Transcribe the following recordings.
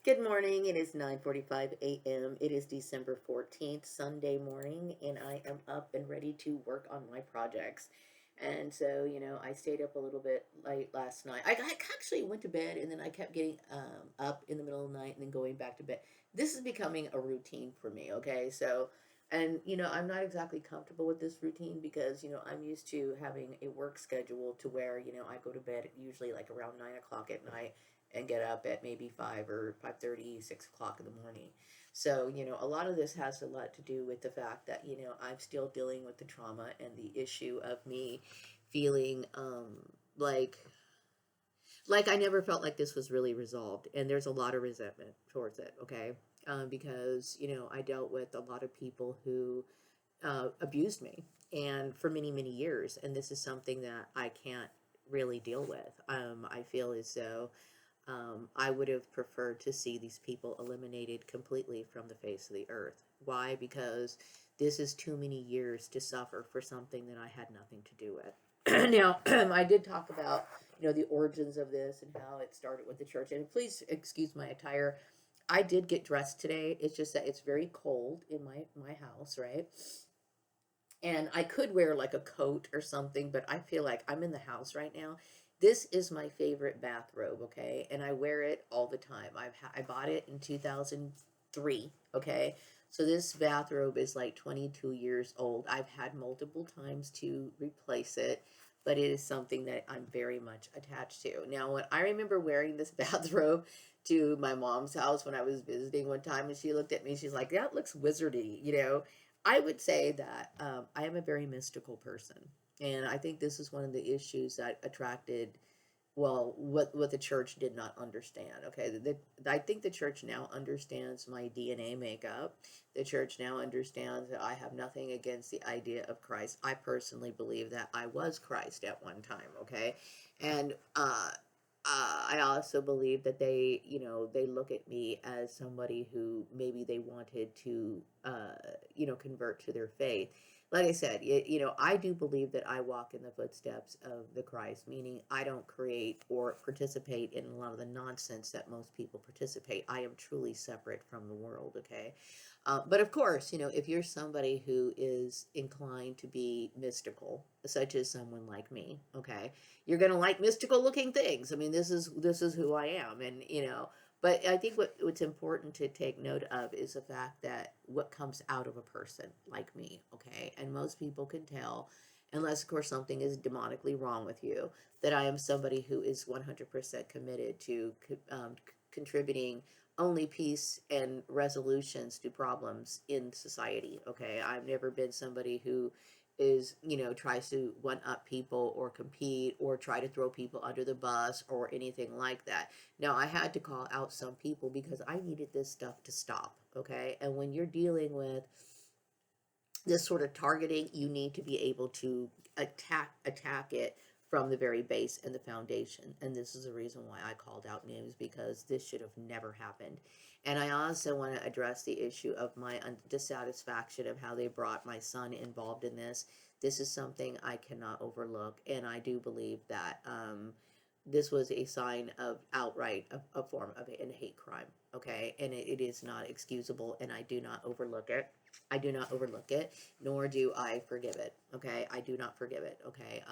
Good morning. It is 9:45 a.m. It is December 14th, Sunday morning, and I am up and ready to work on my projects. And so, I stayed up a little bit late last night. I actually went to bed and then I kept getting up in the middle of the night and then going back to bed. This is becoming a routine for me, okay? So, and I'm not exactly comfortable with this routine because, I'm used to having a work schedule to where, I go to bed usually like around 9 o'clock at night and get up at maybe 5 or 5:30, 6 o'clock in the morning. So, a lot of this has a lot to do with the fact that, I'm still dealing with the trauma and the issue of me feeling like I never felt like this was really resolved. And there's a lot of resentment towards it, okay? Because, I dealt with a lot of people who abused me and for many, many years. And this is something that I can't really deal with. I feel as though I would have preferred to see these people eliminated completely from the face of the earth. Why? Because this is too many years to suffer for something that I had nothing to do with. Now, I did talk about the origins of this and how it started with the church. And please excuse my attire. I did get dressed today. It's just that it's very cold in my house, right? And I could wear like a coat or something, but I feel like I'm in the house right now. This is my favorite bathrobe, okay? And I wear it all the time. I bought it in 2003, okay? So this bathrobe is like 22 years old. I've had multiple times to replace it, but it is something that I'm very much attached to. Now, when I remember wearing this bathrobe to my mom's house when I was visiting one time, and she looked at me, she's like, "That looks wizardy." I would say that I am a very mystical person. And I think this is one of the issues that attracted, well, what the church did not understand. Okay, I think the church now understands my DNA makeup. The church now understands that I have nothing against the idea of Christ. I personally believe that I was Christ at one time. Okay, and I also believe that they look at me as somebody who maybe they wanted to, convert to their faith. Like I said, I do believe that I walk in the footsteps of the Christ, meaning I don't create or participate in a lot of the nonsense that most people participate. I am truly separate from the world, okay? But of course, if you're somebody who is inclined to be mystical, such as someone like me, okay, you're gonna like mystical looking things. I mean, this is who I am, and But I think what's important to take note of is the fact that what comes out of a person like me, okay, and most people can tell, unless of course something is demonically wrong with you, that I am somebody who is 100% committed to contributing only peace and resolutions to problems in society. Okay, I've never been somebody who is tries to one up people or compete or try to throw people under the bus or anything like that. Now, I had to call out some people because I needed this stuff to stop. Okay, and when you're dealing with this sort of targeting, you need to be able to attack it from the very base and the foundation. And this is the reason why I called out names, because this should have never happened. And I also want to address the issue of my dissatisfaction of how they brought my son involved in this. This is something I cannot overlook, and I do believe that this was a sign of outright a form of a hate crime. Okay, and it is not excusable, and I do not overlook it. I do not overlook it, nor do I forgive it. Okay, I do not forgive it. Okay,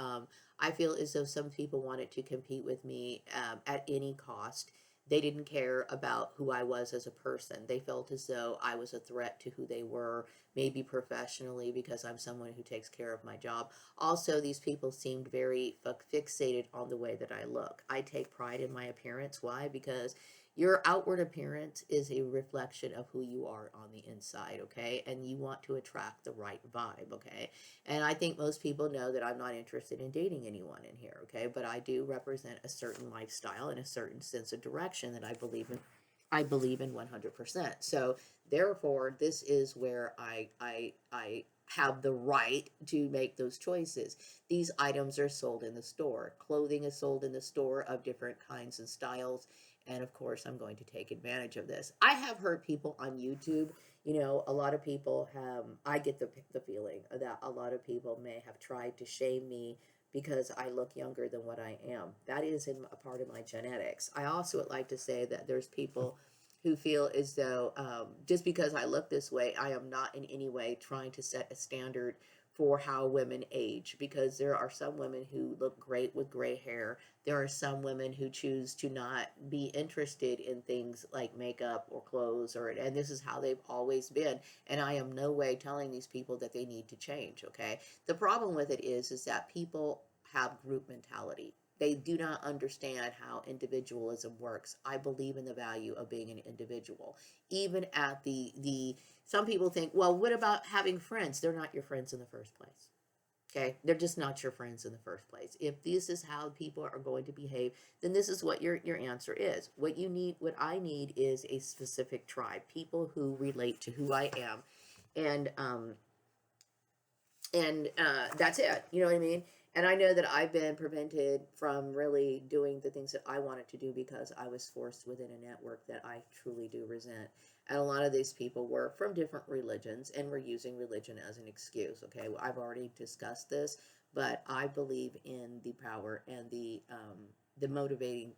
I feel as though some people wanted to compete with me at any cost. They didn't care about who I was as a person. They felt as though I was a threat to who they were, maybe professionally, because I'm someone who takes care of my job. Also, these people seemed very fixated on the way that I look. I take pride in my appearance. Why? Because your outward appearance is a reflection of who you are on the inside, okay? And you want to attract the right vibe, okay? And I think most people know that I'm not interested in dating anyone in here, okay? But I do represent a certain lifestyle and a certain sense of direction that I believe in. I believe in 100%. So therefore, this is where I have the right to make those choices. These items are sold in the store. Clothing is sold in the store of different kinds and styles. And of course, I'm going to take advantage of this. I have heard people on YouTube, a lot of people have, I get the feeling that a lot of people may have tried to shame me because I look younger than what I am. That is in a part of my genetics. I also would like to say that there's people who feel as though just because I look this way, I am not in any way trying to set a standard for how women age, because there are some women who look great with gray hair. There are some women who choose to not be interested in things like makeup or clothes, or and this is how they've always been. And I am no way telling these people that they need to change. Okay, the problem with it is that people have group mentality. They do not understand how individualism works. I believe in the value of being an individual. Even at the some people think, well, what about having friends? They're not your friends in the first place. Okay? They're just not your friends in the first place. If this is how people are going to behave, then this is what your answer is. What you need, what I need is a specific tribe, people who relate to who I am. And that's it. You know what I mean? And I know that I've been prevented from really doing the things that I wanted to do because I was forced within a network that I truly do resent. And a lot of these people were from different religions and were using religion as an excuse. Okay, well, I've already discussed this, but I believe in the power and the motivating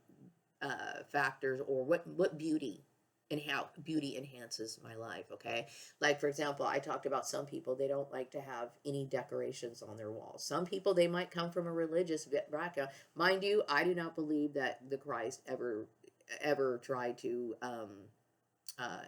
factors, or what beauty and how beauty enhances my life. Okay, like for example, I talked about some people, they don't like to have any decorations on their walls. Some people, they might come from a religious background. Mind you, I do not believe that the Christ ever tried to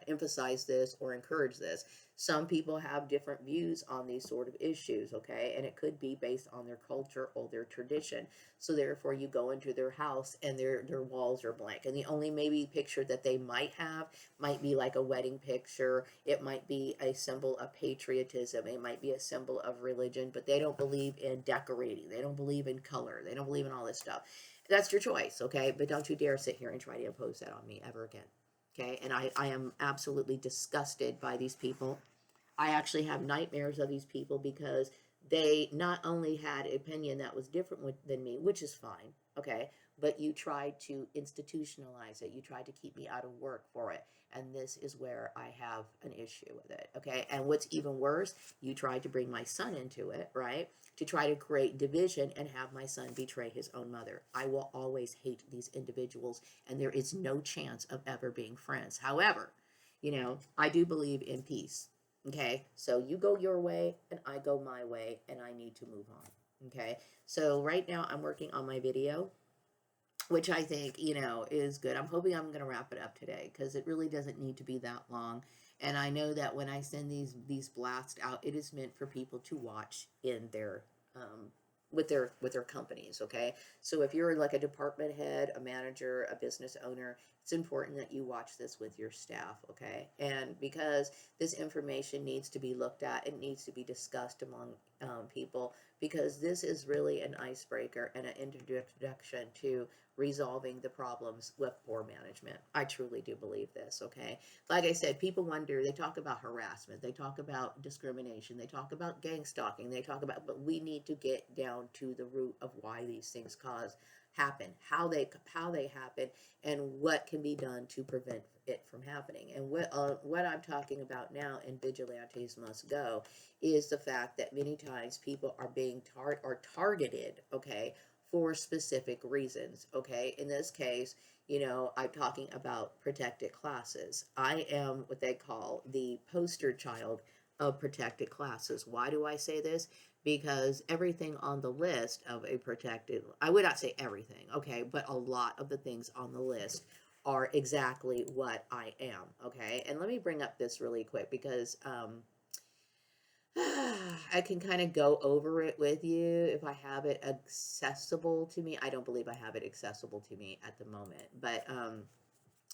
emphasize this or encourage this. Some people have different views on these sort of issues, okay? And it could be based on their culture or their tradition. So therefore, you go into their house and their walls are blank. And the only maybe picture that they might have might be like a wedding picture. It might be a symbol of patriotism. It might be a symbol of religion, but they don't believe in decorating. They don't believe in color. They don't believe in all this stuff. That's your choice, okay? But don't you dare sit here and try to impose that on me ever again. Okay, and I am absolutely disgusted by these people. I actually have nightmares of these people because they not only had an opinion that was different than me, which is fine, okay, but you tried to institutionalize it. You tried to keep me out of work for it. And this is where I have an issue with it, okay? And what's even worse, you tried to bring my son into it, right? To try to create division and have my son betray his own mother. I will always hate these individuals, and there is no chance of ever being friends. However, I do believe in peace. Okay, so you go your way and I go my way, and I need to move on. Okay, so right now I'm working on my video, which I think, is good. I'm hoping I'm going to wrap it up today because it really doesn't need to be that long. And I know that when I send these blasts out, it is meant for people to watch in their with their companies. Okay, so if you're like a department head, a manager, a business owner, it's important that you watch this with your staff. Okay, and because this information needs to be looked at, it needs to be discussed among people, because this is really an icebreaker and an introduction to resolving the problems with poor management. I truly do believe this, okay? Like I said, people wonder, they talk about harassment, they talk about discrimination, they talk about gang stalking, they talk about, but we need to get down to the root of why these things happen, how they happen, and what can be done to prevent it from happening. And what I'm talking about now in Vigilantes Must Go is the fact that many times people are being targeted, okay, for specific reasons. Okay, in this case, I'm talking about protected classes. I am what they call the poster child of protected classes. Why do I say this? Because everything on the list of a protected, I would not say everything, okay, but a lot of the things on the list are exactly what I am, okay? And let me bring up this really quick because I can kind of go over it with you if I have it accessible to me. I don't believe I have it accessible to me at the moment, but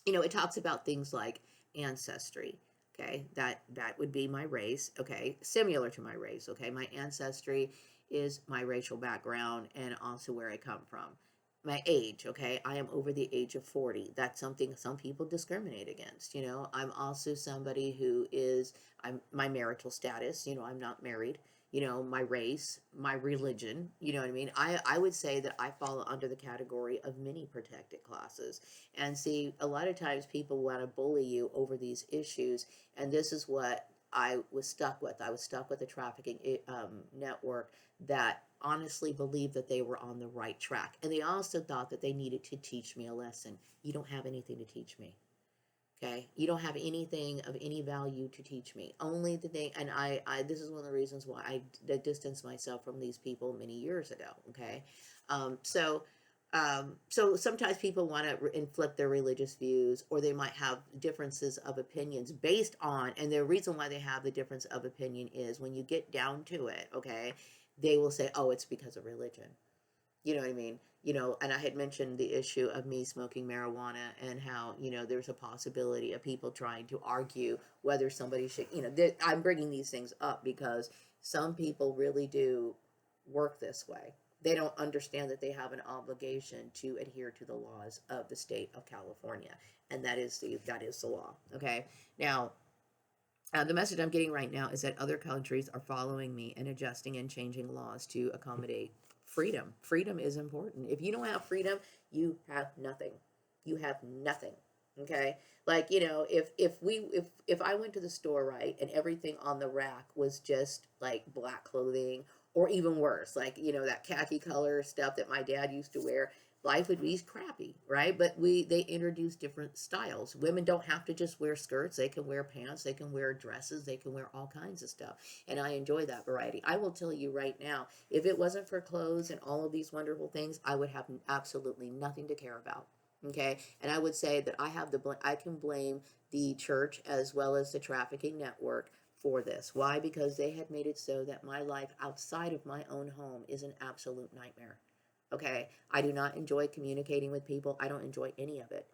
it talks about things like ancestry. Okay, that would be my race. Okay, similar to my race. Okay, my ancestry is my racial background and also where I come from. My age, okay, I am over the age of 40. That's something some people discriminate against. I'm also somebody who is, I'm my marital status, I'm not married. My race, my religion, you know what I mean? I would say that I fall under the category of many protected classes. And see, a lot of times people want to bully you over these issues, and this is what I was stuck with. I was stuck with a trafficking network that honestly believed that they were on the right track. And they also thought that they needed to teach me a lesson. You don't have anything to teach me. Okay, you don't have anything of any value to teach me. Only the thing, and this is one of the reasons why I distanced myself from these people many years ago. Okay, um, so, so sometimes people want to inflict their religious views, or they might have differences of opinions based on, and the reason why they have the difference of opinion is when you get down to it. Okay, they will say, "Oh, it's because of religion." You know what I mean? And I had mentioned the issue of me smoking marijuana and how, there's a possibility of people trying to argue whether somebody should, I'm bringing these things up because some people really do work this way. They don't understand that they have an obligation to adhere to the laws of the state of California, and that is the law. Okay. Now, the message I'm getting right now is that other countries are following me and adjusting and changing laws to accommodate freedom. Freedom is important. If you don't have freedom, you have nothing. You have nothing. Okay? Like, if I went to the store, right, and everything on the rack was just like black clothing or even worse, like, that khaki color stuff that my dad used to wear, life would be crappy, right? But they introduce different styles. Women don't have to just wear skirts. They can wear pants, they can wear dresses, they can wear all kinds of stuff. And I enjoy that variety. I will tell you right now, if it wasn't for clothes and all of these wonderful things, I would have absolutely nothing to care about. Okay? And I would say that I can blame the church as well as the trafficking network for this. Why? Because they had made it so that my life outside of my own home is an absolute nightmare. Okay. I do not enjoy communicating with people. I don't enjoy any of it.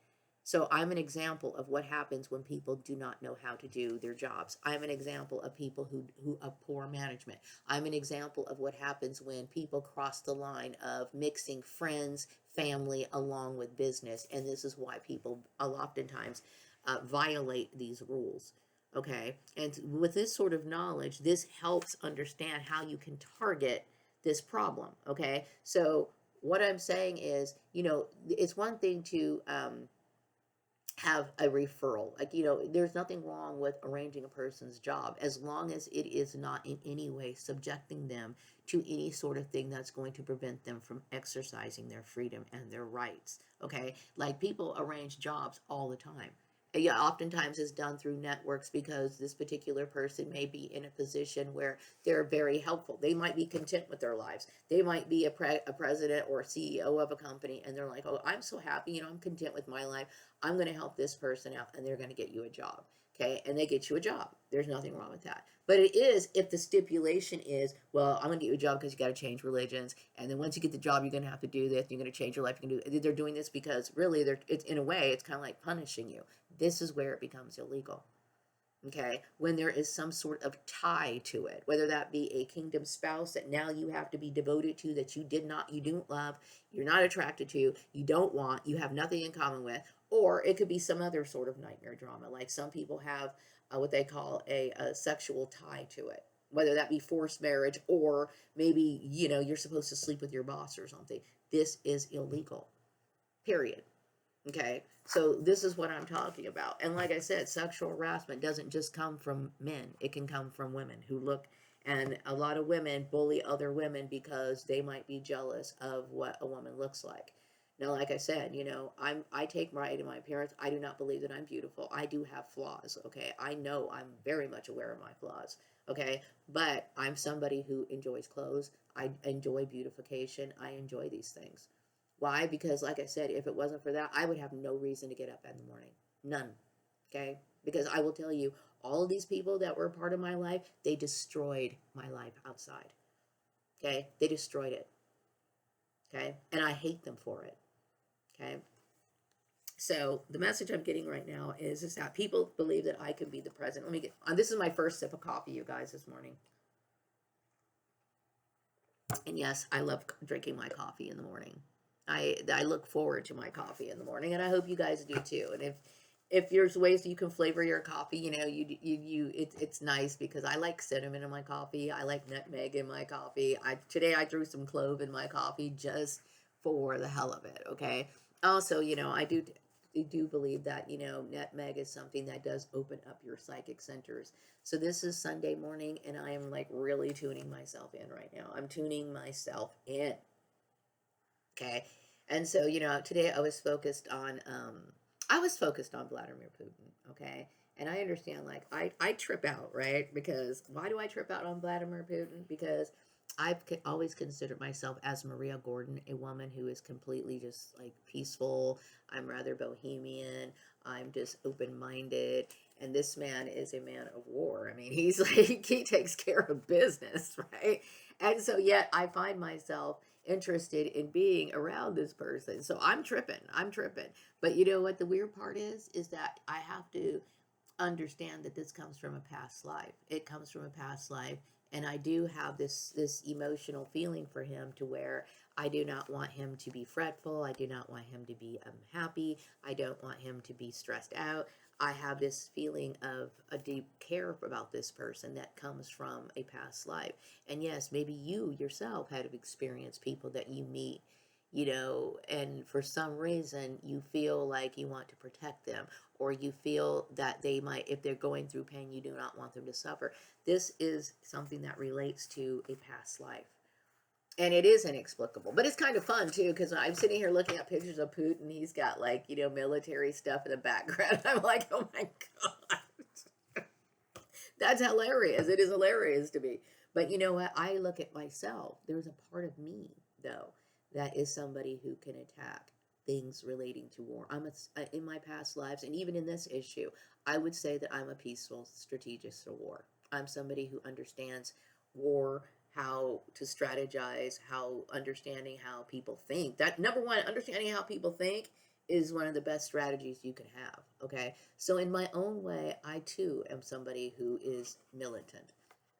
So I'm an example of what happens when people do not know how to do their jobs. I'm an example of people who of poor management. I'm an example of what happens when people cross the line of mixing friends, family, along with business. And this is why people oftentimes violate these rules. Okay. And with this sort of knowledge, this helps understand how you can target this problem. Okay. So what I'm saying is, it's one thing to have a referral. Like, there's nothing wrong with arranging a person's job as long as it is not in any way subjecting them to any sort of thing that's going to prevent them from exercising their freedom and their rights. Okay. Like, people arrange jobs all the time. Yeah, oftentimes it's done through networks because this particular person may be in a position where they're very helpful. They might be content with their lives. They might be a president or a CEO of a company, and they're like, "Oh, I'm so happy. I'm content with my life. I'm going to help this person out," and they're going to get you a job. Okay, and they get you a job. There's nothing wrong with that. But it is if the stipulation is, well, I'm going to get you a job because you got to change religions, and then once you get the job, you're going to have to do this. You're going to change your life. You can do. They're doing this because really, it's in a way, it's kind of like punishing you. This is where it becomes illegal. Okay, when there is some sort of tie to it, whether that be a kingdom spouse that now you have to be devoted to, that you don't love, you're not attracted to, you don't want, you have nothing in common with, or it could be some other sort of nightmare drama. Like, some people have what they call a sexual tie to it, whether that be forced marriage, or maybe, you're supposed to sleep with your boss or something. This is illegal, period. Okay, so this is what I'm talking about. And like I said, sexual harassment doesn't just come from men, it can come from women who look, and a lot of women bully other women because they might be jealous of what a woman looks like. Now, like I said, I take pride in my appearance. I do not believe that I'm beautiful. I do have flaws, okay? I know I'm very much aware of my flaws, okay? But I'm somebody who enjoys clothes. I enjoy beautification. I enjoy these things. Why? Because, like I said, if it wasn't for that, I would have no reason to get up in the morning. None. Okay? Because I will tell you, all of these people that were a part of my life, they destroyed my life outside. Okay? They destroyed it. Okay? And I hate them for it. Okay? So the message I'm getting right now is that people believe that I can be the president. Let me get this is my first sip of coffee, you guys, this morning. And yes, I love drinking my coffee in the morning. I look forward to my coffee in the morning, and I hope you guys do too. And if there's ways you can flavor your coffee, it's nice because I like cinnamon in my coffee. I like nutmeg in my coffee. Today I threw some clove in my coffee just for the hell of it. Okay. Also, I do believe that nutmeg is something that does open up your psychic centers. So this is Sunday morning, and I am like really tuning myself in right now. I'm tuning myself in. Okay. And so, today I was focused on, I was focused on Vladimir Putin, okay? And I understand, like, I trip out, right? Because why do I trip out on Vladimir Putin? Because always considered myself as Maria Gordon, a woman who is completely just like peaceful. I'm rather bohemian. I'm just open minded. And this man is a man of war. I mean, he's like, he takes care of business, right? And so, yet, I find myself interested in being around this person. So I'm tripping. I'm tripping. But you know what the weird part is? Is that I have to understand that this comes from a past life. It comes from a past life, and I do have this emotional feeling for him to where I do not want him to be fretful. I do not want him to be unhappy. I don't want him to be stressed out. I have this feeling of a deep care about this person that comes from a past life. And yes, maybe you yourself had experienced people that you meet, and for some reason you feel like you want to protect them, or you feel that they might, if they're going through pain, you do not want them to suffer. This is something that relates to a past life. And it is inexplicable, but it's kind of fun too, because I'm sitting here looking at pictures of Putin. He's got, like, military stuff in the background. I'm like, oh my God, that's hilarious. It is hilarious to me. But you know what? I look at myself. There's a part of me, though, that is somebody who can attack things relating to war. In my past lives, and even in this issue, I would say that I'm a peaceful strategist of war. I'm somebody who understands war, how to strategize, how understanding how people think. That number one, understanding how people think is one of the best strategies you can have. Okay. So in my own way, I too am somebody who is militant.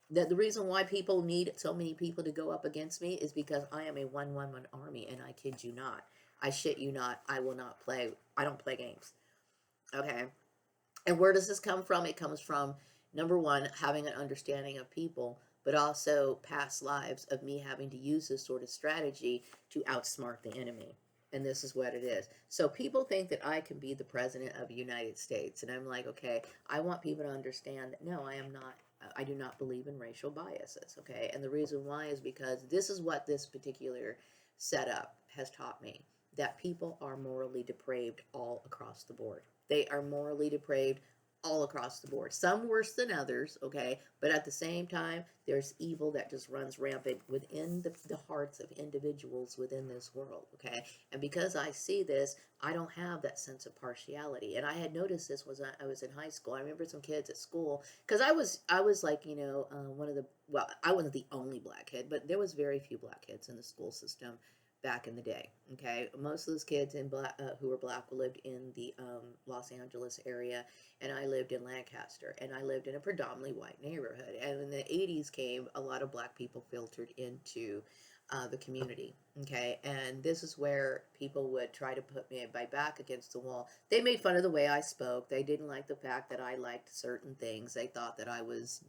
That the reason why people need so many people to go up against me is because I am a 1-1-1 army, and I kid you not. I shit you not. I will not play. I don't play games. Okay. And where does this come from? It comes from, number one, having an understanding of people, but also past lives of me having to use this sort of strategy to outsmart the enemy. And this is what it is. So people think that I can be the president of the United States. And I'm like, okay, I want people to understand that no, I am not. I do not believe in racial biases. Okay. And the reason why is because this is what this particular setup has taught me, that people are morally depraved all across the board. They are morally depraved all across the board. Some worse than others, okay? But at the same time, there's evil that just runs rampant within the hearts of individuals within this world, okay? And because I see this, I don't have that sense of partiality. And I had noticed this was I was in high school. I remember some kids at school, because I was like, one of the, well, I wasn't the only black kid, but there was very few black kids in the school system back in the day. Okay, most of those kids who were black lived in the Los Angeles area, and I lived in Lancaster, and I lived in a predominantly white neighborhood. And when the '80s came, a lot of black people filtered into the community. Okay, and this is where people would try to put me my back against the wall. They made fun of the way I spoke. They didn't like the fact that I liked certain things. They thought that I was,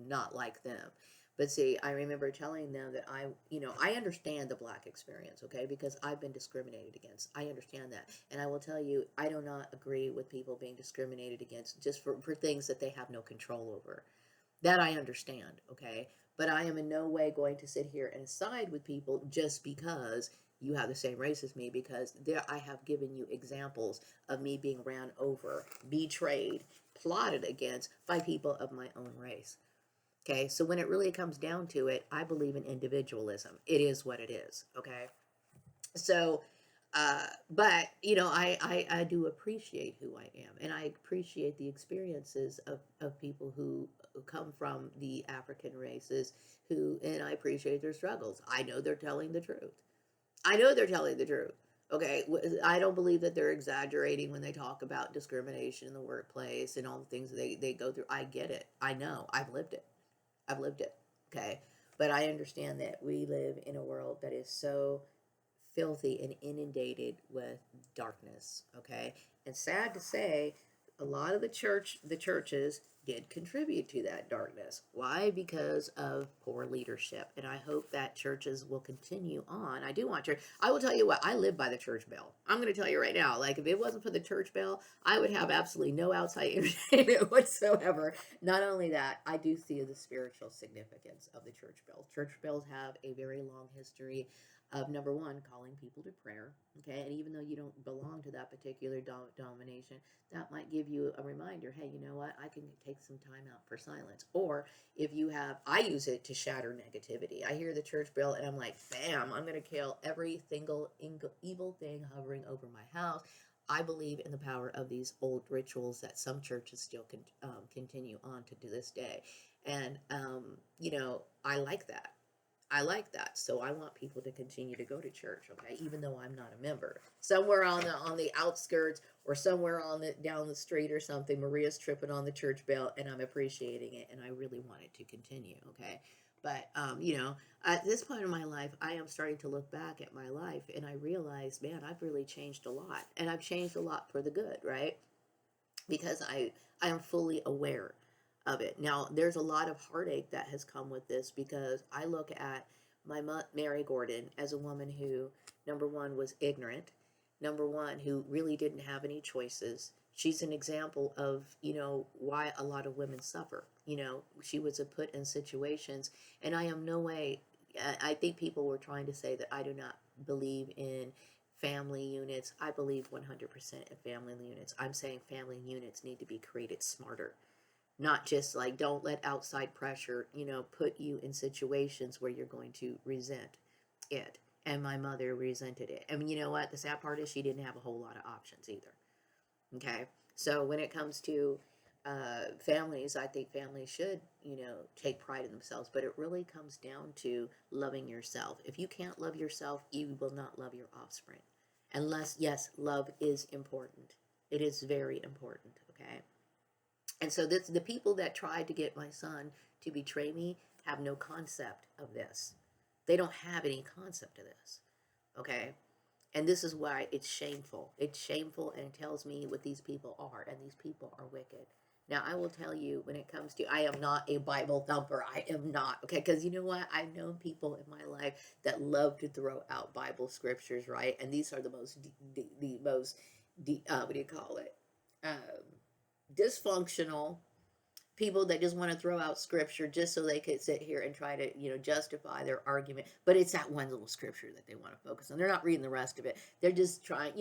not like them. But see, I remember telling them that I understand the black experience, okay, because I've been discriminated against. I understand that. And I will tell you, I do not agree with people being discriminated against just for things that they have no control over. That I understand, okay? But I am in no way going to sit here and side with people just because you have the same race as me, because there I have given you examples of me being ran over, betrayed, plotted against by people of my own race. Okay, so when it really comes down to it, I believe in individualism. It is what it is. Okay, so, but I do appreciate who I am, and I appreciate the experiences of people who come from the African races, and I appreciate their struggles. I know they're telling the truth. I know they're telling the truth. Okay, I don't believe that they're exaggerating when they talk about discrimination in the workplace and all the things they go through. I get it. I know. I've lived it. I've lived it. Okay. But I understand that we live in a world that is so filthy and inundated with darkness. Okay. And sad to say, a lot of the churches did contribute to that darkness. Why? Because of poor leadership. And I hope that churches will continue on. I do want church. I will tell you what, I live by the church bell. I'm going to tell you right now, like, if it wasn't for the church bell, I would have absolutely no outside entertainment whatsoever. Not only that, I do see the spiritual significance of the church bells. Church bells have a very long history. of number one, calling people to prayer. Okay. And even though you don't belong to that particular domination, that might give you a reminder, hey, you know what? I can take some time out for silence. Or if you have, I use it to shatter negativity. I hear the church bell and I'm like, bam, I'm going to kill every single evil thing hovering over my house. I believe in the power of these old rituals that some churches still continue on to this day. And, I like that. I like that. So I want people to continue to go to church, okay, even though I'm not a member. Somewhere on the outskirts or somewhere on the down the street or something, Maria's tripping on the church bell and I'm appreciating it and I really want it to continue, okay? But at this point in my life, I am starting to look back at my life and I realize, man, I've really changed a lot. And I've changed a lot for the good, right? Because I am fully aware of it. Now, there's a lot of heartache that has come with this because I look at my Mary Gordon as a woman who, number one, was ignorant, number one, who really didn't have any choices. She's an example of, why a lot of women suffer. She was put in situations, and I am no way, I think people were trying to say that I do not believe in family units. I believe 100% in family units. I'm saying family units need to be created smarter, not just like don't let outside pressure, put you in situations where you're going to resent it. And my mother resented it. I mean, you know what? The sad part is she didn't have a whole lot of options either. Okay. So when it comes to families, I think families should, take pride in themselves, but it really comes down to loving yourself. If you can't love yourself, you will not love your offspring. Unless, yes, love is important. It is very important. Okay. And so the people that tried to get my son to betray me have no concept of this. They don't have any concept of this. Okay. And this is why it's shameful. It's shameful and it tells me what these people are, and these people are wicked. Now, I will tell you when it comes to, I am not a Bible thumper. I am not, okay? Because you know what? I've known people in my life that love to throw out Bible scriptures, right? And these are the most, the most, what do you call it? Dysfunctional people that just want to throw out scripture just so they could sit here and try to justify their argument, but it's that one little scripture that they want to focus on. They're not reading the rest of it. They're just trying.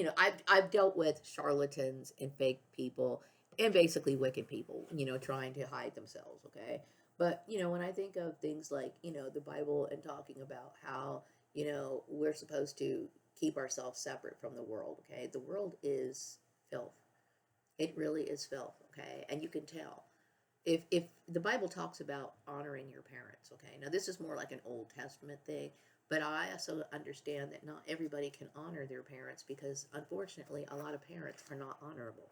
I've dealt with charlatans and fake people and basically wicked people, trying to hide themselves. Okay. But when I think of things like the Bible and talking about how we're supposed to keep ourselves separate from the world. Okay. The world is filth. It really is filth. Okay. And you can tell if the Bible talks about honoring your parents. Okay, now this is more like an Old Testament thing, but I also understand that not everybody can honor their parents because unfortunately a lot of parents are not honorable.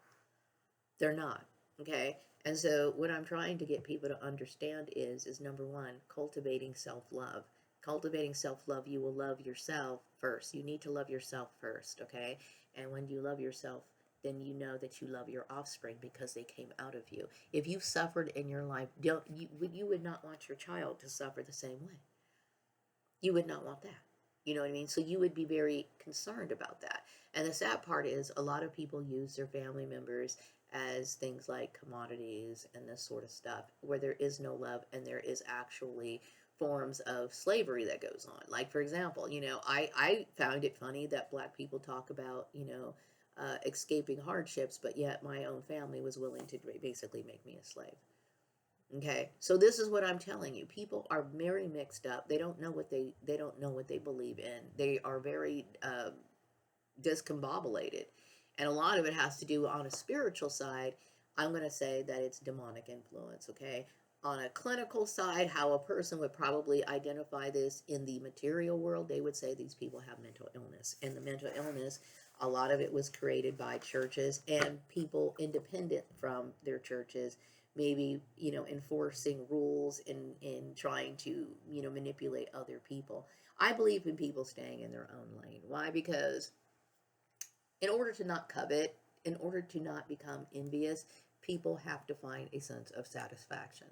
They're not. Okay, and so what I'm trying to get people to understand is number one, cultivating self-love. Cultivating self-love, you will love yourself first. You need to love yourself first. Okay, and when you love yourself, then you know that you love your offspring because they came out of you. If you've suffered in your life, you would not want your child to suffer the same way. You would not want that. You know what I mean? So you would be very concerned about that. And the sad part is a lot of people use their family members as things like commodities and this sort of stuff where there is no love and there is actually forms of slavery that goes on. Like, for example, I found it funny that black people talk about, escaping hardships, but yet my own family was willing to basically make me a slave. Okay, so this is what I'm telling you. People are very mixed up. They don't know what they believe in. They are very discombobulated, and a lot of it has to do on a spiritual side. I'm going to say that it's demonic influence. Okay, on a clinical side, how a person would probably identify this in the material world, they would say these people have mental illness, and the mental illness. A lot of it was created by churches and people independent from their churches maybe enforcing rules and trying to manipulate other people. I believe in people staying in their own lane. Why? Because in order to not covet, in order to not become envious, people have to find a sense of satisfaction.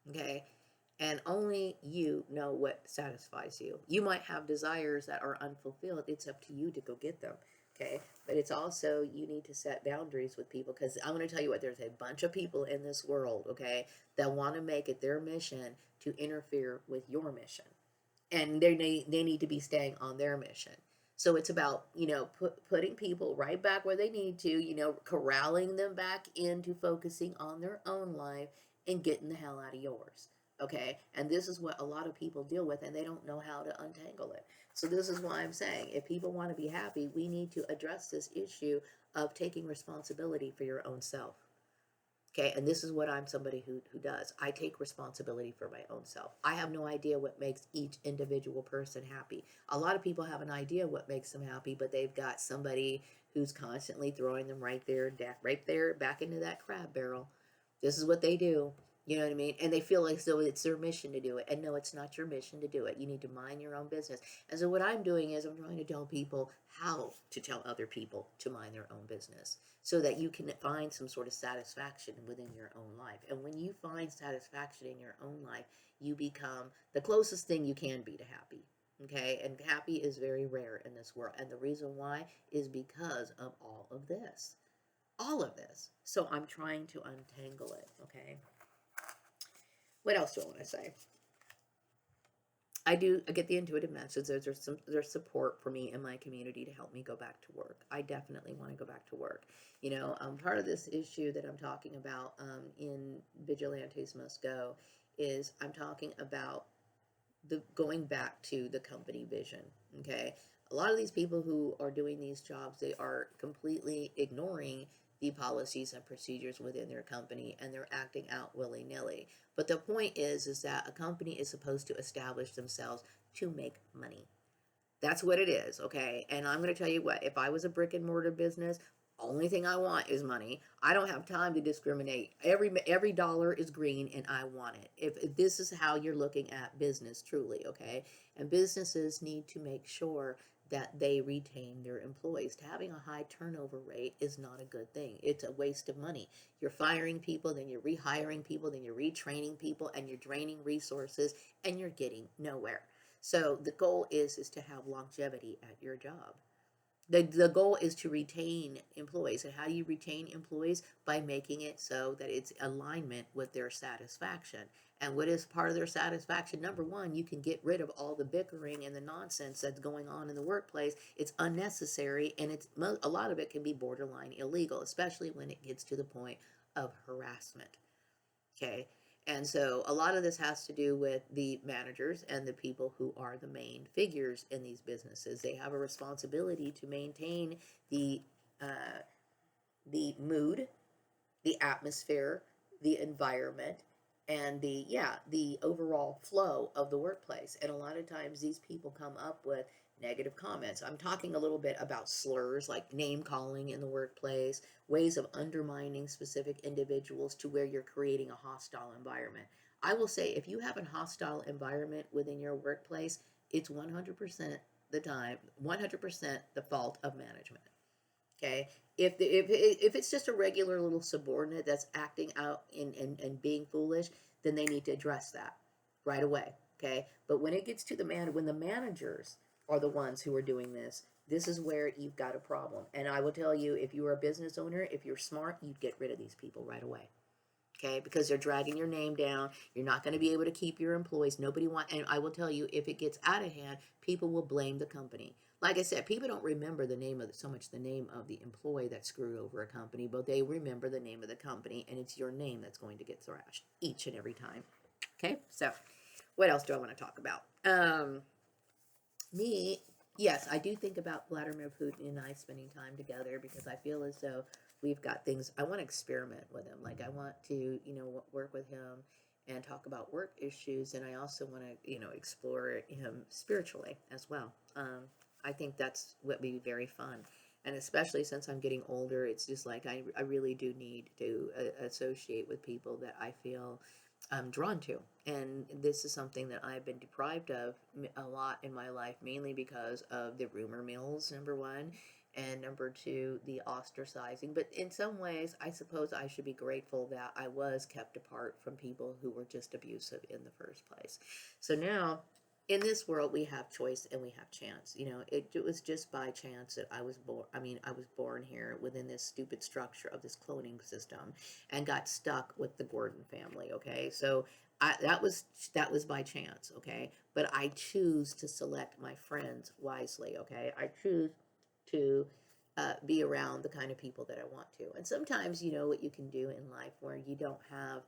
Okay, and only you know what satisfies you. You might have desires that are unfulfilled. It's up to you to go get them. Okay, but it's also you need to set boundaries with people because I'm going to tell you what, there's a bunch of people in this world, okay, that want to make it their mission to interfere with your mission. and they need to be staying on their mission. So it's about, putting people right back where they need to, corralling them back into focusing on their own life and getting the hell out of yours. Okay. And this is what a lot of people deal with, and they don't know how to untangle it. So this is why I'm saying, if people want to be happy, we need to address this issue of taking responsibility for your own self. Okay, and this is what I'm somebody who does. I take responsibility for my own self. I have no idea what makes each individual person happy. A lot of people have an idea what makes them happy, but they've got somebody who's constantly throwing them right there, back into that crab barrel. This is what they do. You know what I mean? And they feel like so it's their mission to do it. And no, it's not your mission to do it. You need to mind your own business. And so what I'm doing is I'm trying to tell people how to tell other people to mind their own business so that you can find some sort of satisfaction within your own life. And when you find satisfaction in your own life, you become the closest thing you can be to happy. Okay, and happy is very rare in this world. And the reason why is because of all of this. All of this. So I'm trying to untangle it. Okay. What else do I want to say? I get the intuitive message. There's support for me in my community to help me go back to work. I definitely want to go back to work. Part of this issue that I'm talking about in Vigilantes Must Go is I'm talking about the going back to the company vision. Okay, a lot of these people who are doing these jobs, they are completely ignoring the policies and procedures within their company, and they're acting out willy-nilly. But the point is that a company is supposed to establish themselves to make money. That's what it is, okay? And I'm going to tell you what, if I was a brick and mortar business, only thing I want is money. I don't have time to discriminate. Every dollar is green and I want it. If this is how you're looking at business truly, okay? And businesses need to make sure that they retain their employees. Having a high turnover rate is not a good thing. It's a waste of money. You're firing people, then you're rehiring people, then you're retraining people, and you're draining resources, and you're getting nowhere. So the goal is to have longevity at your job. The goal is to retain employees. And how do you retain employees? By making it so that it's alignment with their satisfaction. And what is part of their satisfaction? Number one, you can get rid of all the bickering and the nonsense that's going on in the workplace. It's unnecessary, and a lot of it can be borderline illegal, especially when it gets to the point of harassment. Okay. And so a lot of this has to do with the managers and the people who are the main figures in these businesses. They have a responsibility to maintain the uh, the mood, the atmosphere, the environment, and the overall flow of the workplace. And a lot of times these people come up with negative comments. I'm talking a little bit about slurs like name calling in the workplace, ways of undermining specific individuals to where you're creating a hostile environment. I will say if you have a hostile environment within your workplace, it's 100% the time, 100% the fault of management. Okay, if it's just a regular little subordinate that's acting out and being foolish, then they need to address that right away. Okay, but when it gets to when the managers are the ones who are doing this is where you've got a problem. And I will tell you, if you are a business owner, if you're smart, you'd get rid of these people right away. Okay, because they're dragging your name down. You're not going to be able to keep your employees. Nobody want, and I will tell you, if it gets out of hand, people will blame the company. Like I said, people don't remember so much the name of the employee that screwed over a company, but they remember the name of the company, and it's your name that's going to get thrashed each and every time. Okay, so what else do I want to talk about? Me, yes, I do think about Vladimir Putin and I spending time together because I feel as though we've got things. I want to experiment with him. Like I want to, work with him and talk about work issues, and I also want to, explore him spiritually as well. I think that's what would be very fun. And especially since I'm getting older, it's just like I really do need to associate with people that I feel I'm drawn to. And this is something that I've been deprived of a lot in my life, mainly because of the rumor mills, number one, and number two, the ostracizing. But in some ways, I suppose I should be grateful that I was kept apart from people who were just abusive in the first place. So now in this world we have choice and we have chance. It was just by chance that I was born. I mean, I was born here within this stupid structure of this cloning system and got stuck with the Gordon family. Okay, so that was by chance. Okay, but I choose to select my friends wisely. Okay, I choose to be around the kind of people that I want to. And sometimes, what you can do in life where you don't have,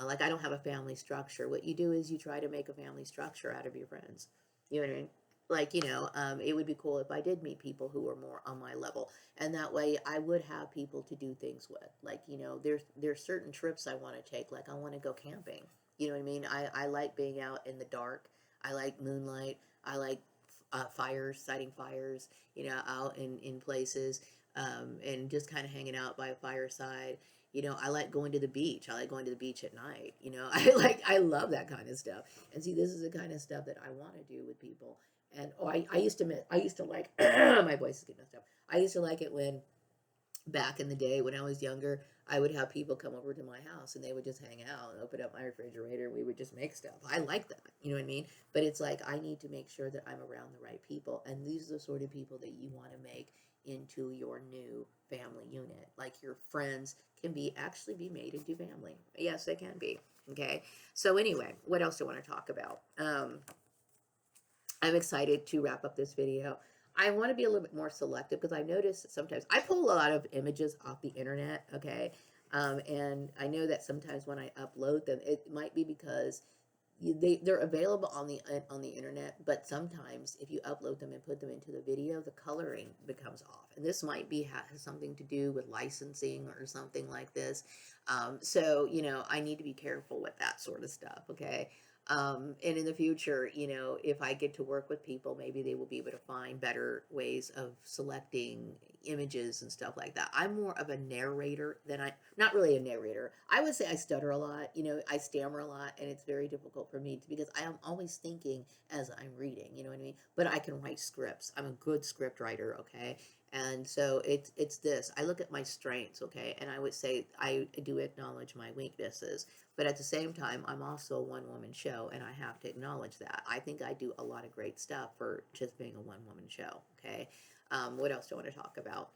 like, I don't have a family structure. What you do is you try to make a family structure out of your friends. You know what I mean? Like, it would be cool if I did meet people who were more on my level, and that way I would have people to do things with. Like, there's certain trips I want to take. Like, I want to go camping. You know what I mean? I like being out in the dark. I like moonlight. I like fires, sighting fires. Out in places, and just kind of hanging out by a fireside. I like going to the beach. I like going to the beach at night. I love that kind of stuff. And see, this is the kind of stuff that I want to do with people. And I used to like, my voice is getting messed up. I used to like it when back in the day when I was younger, I would have people come over to my house and they would just hang out and open up my refrigerator and we would just make stuff. I like that. You know what I mean? But it's like I need to make sure that I'm around the right people. And these are the sort of people that you want to make into your new family unit. Like your friends can actually be made into family. Yes, they can be. Okay. So anyway, what else do I want to talk about? I'm excited to wrap up this video. I want to be a little bit more selective because I've noticed that sometimes I pull a lot of images off the internet, okay? And I know that sometimes when I upload them, it might be because they're available on the internet, but sometimes if you upload them and put them into the video, the coloring becomes off. And this might be has something to do with licensing or something like this. So, I need to be careful with that sort of stuff, okay? And in the future, if I get to work with people, maybe they will be able to find better ways of selecting images and stuff like that. I'm more of a narrator not really a narrator. I would say I stutter a lot, I stammer a lot, and it's very difficult for me because I am always thinking as I'm reading, you know what I mean? But I can write scripts. I'm a good script writer, okay? And so it's this. I look at my strengths, okay? And I would say I do acknowledge my weaknesses. But at the same time, I'm also a one-woman show, and I have to acknowledge that. I think I do a lot of great stuff for just being a one-woman show, okay? What else do I want to talk about?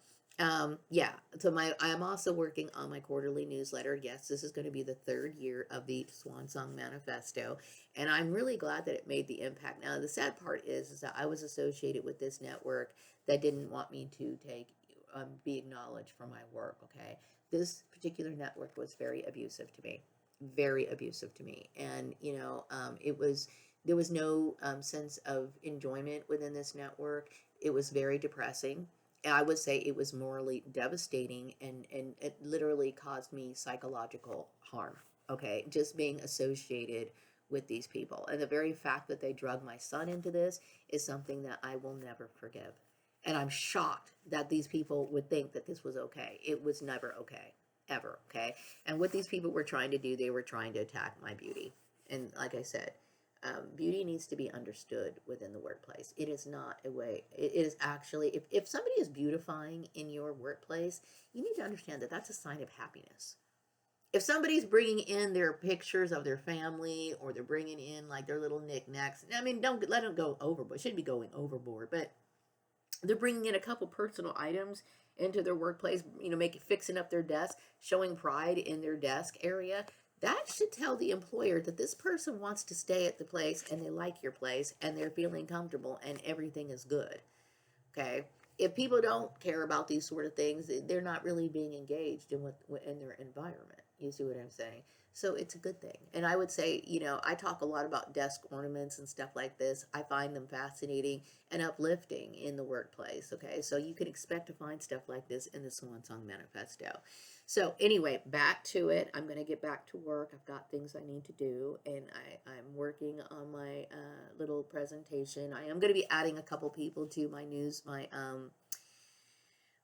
Yeah, so I'm also working on my quarterly newsletter. Yes, this is going to be the third year of the Swan Song Manifesto, and I'm really glad that it made the impact. Now, the sad part is that I was associated with this network that didn't want me to be acknowledged for my work, okay? This particular network was very abusive to me, very abusive to me. And, there was no sense of enjoyment within this network. It was very depressing. I would say it was morally devastating, and it literally caused me psychological harm. Okay, just being associated with these people. And the very fact that they drug my son into this is something that I will never forgive. And I'm shocked that these people would think that this was okay. It was never okay, ever, okay? And what these people were trying to do, they were trying to attack my beauty. And like I said, beauty needs to be understood within the workplace. It is not a way, it is actually, if somebody is beautifying in your workplace, you need to understand that that's a sign of happiness. If somebody's bringing in their pictures of their family, or they're bringing in like their little knickknacks, I mean, don't let them go overboard. Shouldn't be going overboard, but they're bringing in a couple personal items into their workplace, fixing up their desk, showing pride in their desk area. That should tell the employer that this person wants to stay at the place and they like your place and they're feeling comfortable and everything is good. Okay. If people don't care about these sort of things, they're not really being engaged in their environment. You see what I'm saying? So it's a good thing. And I would say, I talk a lot about desk ornaments and stuff like this. I find them fascinating and uplifting in the workplace. Okay. So you can expect to find stuff like this in the Swan Song Manifesto. So anyway, back to it. I'm going to get back to work. I've got things I need to do, and I'm working on my little presentation. I am going to be adding a couple people to my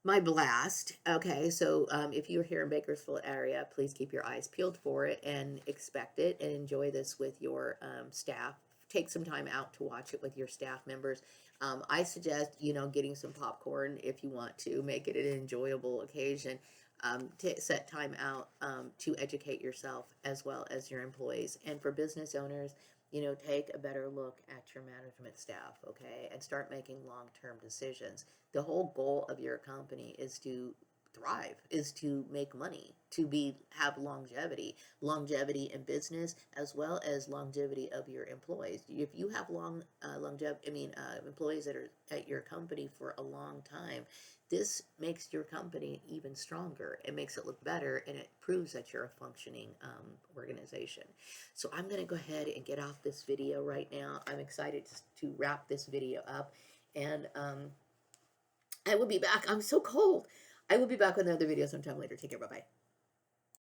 my blast. Okay, so if you're here in Bakersfield area, please keep your eyes peeled for it and expect it, and enjoy this with your staff. Take some time out to watch it with your staff members. I suggest, getting some popcorn if you want to make it an enjoyable occasion. To set time out to educate yourself as well as your employees. And for business owners, take a better look at your management staff, okay, and start making long-term decisions. The whole goal of your company is to thrive, is to make money, to have longevity in business, as well as longevity of your employees. If you have longevity, employees that are at your company for a long time, this makes your company even stronger. It makes it look better, and it proves that you're a functioning organization. So I'm going to go ahead and get off this video right now. I'm excited to wrap this video up, and I will be back. I'm so cold. I will be back with another video sometime later. Take care. Bye bye.